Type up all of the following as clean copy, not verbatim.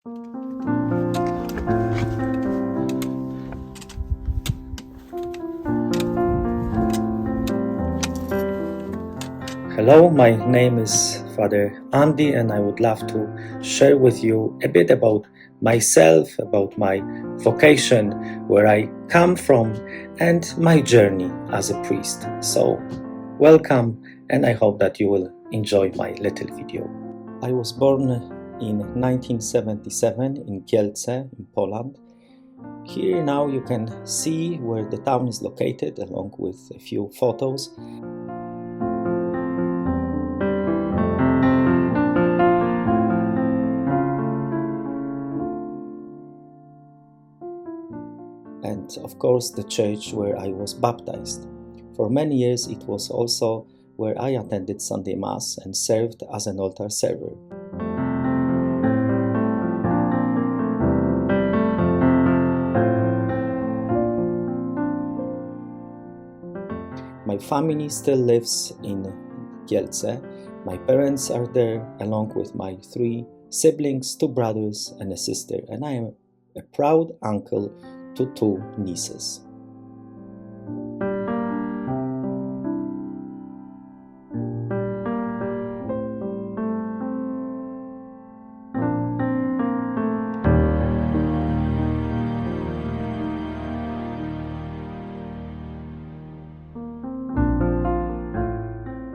Hello, my name is Father Andy, and I would love to share with you a bit about myself, about my vocation, where I come from, and my journey as a priest. So, welcome, and I hope that you will enjoy my little video. I was born in 1977 in Kielce, in Poland. Here now you can see where the town is located, along with a few photos. And of course the church where I was baptized. For many years it was also where I attended Sunday Mass and served as an altar server. My family still lives in Kielce. My parents are there along with my 3 siblings, 2 brothers and a sister, and I am a proud uncle to 2 nieces.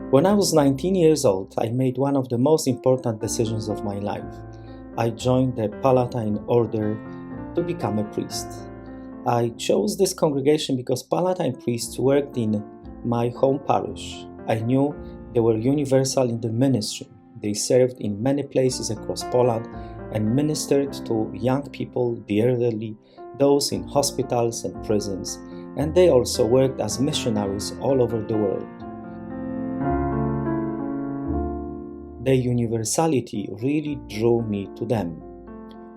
When I was 19 years old, I made one of the most important decisions of my life. I joined the Palatine order to become a priest. I chose this congregation because Palatine priests worked in my home parish. I knew they were universal in their ministry. They served in many places across Poland and ministered to young people, the elderly, those in hospitals and prisons, and they also worked as missionaries all over the world. Their universality really drew me to them.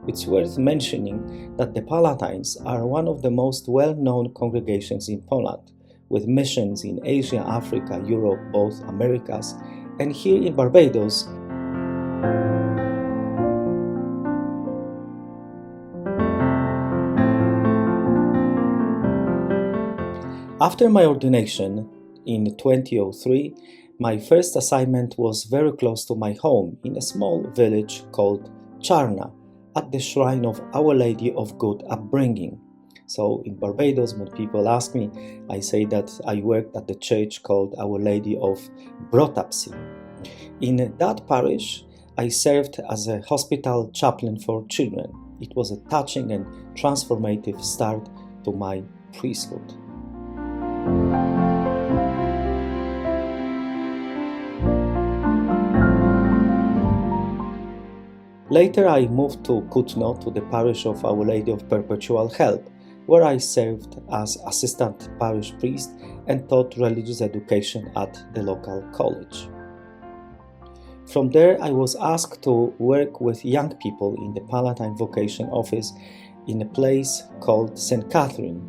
It's worth mentioning that the Palatines are one of the most well-known congregations in Poland, with missions in Asia, Africa, Europe, both Americas, and here in Barbados. After my ordination in 2003, my first assignment was very close to my home in a small village called Charna, at the shrine of Our Lady of Good Upbringing. So in Barbados, when people ask me, I say that I worked at the church called Our Lady of Brotapsy. In that parish, I served as a hospital chaplain for children. It was a touching and transformative start to my priesthood. Later I moved to Kutno, to the parish of Our Lady of Perpetual Help, where I served as assistant parish priest and taught religious education at the local college. From there I was asked to work with young people in the Palatine Vocation Office in a place called St. Catherine.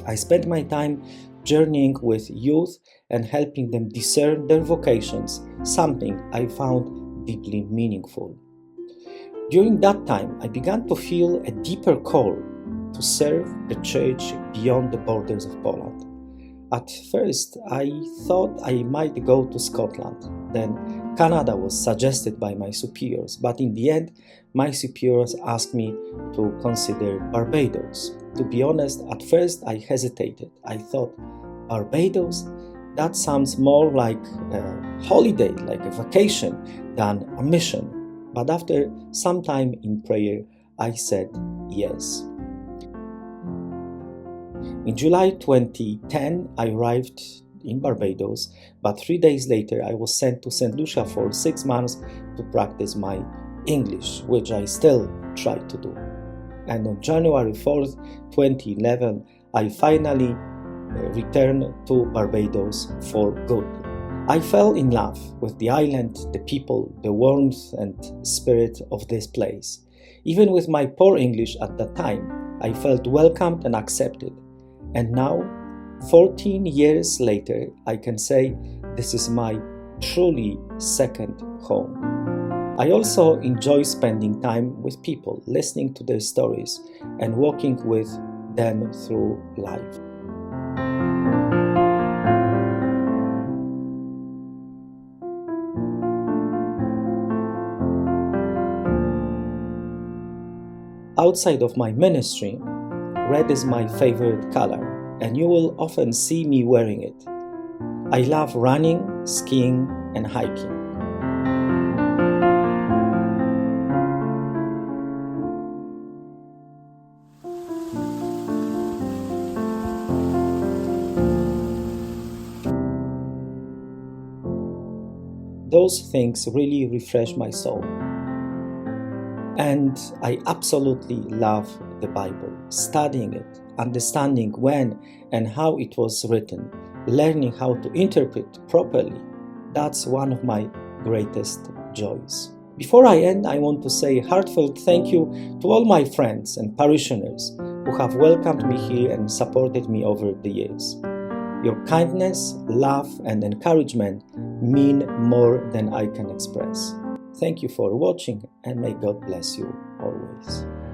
I spent my time journeying with youth and helping them discern their vocations, something I found deeply meaningful. During that time, I began to feel a deeper call to serve the church beyond the borders of Poland. At first, I thought I might go to Scotland. Then Canada was suggested by my superiors, but in the end, my superiors asked me to consider Barbados. To be honest, at first I hesitated. I thought, Barbados? That sounds more like a holiday, like a vacation, than a mission. But after some time in prayer, I said yes. In July 2010, I arrived in Barbados, but 3 days later I was sent to St. Lucia for 6 months to practice my English, which I still try to do. And on January 4th, 2011, I finally returned to Barbados for good. I fell in love with the island, the people, the warmth and spirit of this place. Even with my poor English at that time, I felt welcomed and accepted. And now, 14 years later, I can say this is my truly second home. I also enjoy spending time with people, listening to their stories, and walking with them through life. Outside of my ministry, red is my favorite color, and you will often see me wearing it. I love running, skiing, and hiking. Those things really refresh my soul. And I absolutely love the Bible, studying it, understanding when and how it was written, learning how to interpret properly. That's one of my greatest joys. Before I end, I want to say a heartfelt thank you to all my friends and parishioners who have welcomed me here and supported me over the years. Your kindness, love, and encouragement mean more than I can express. Thank you for watching, and may God bless you always.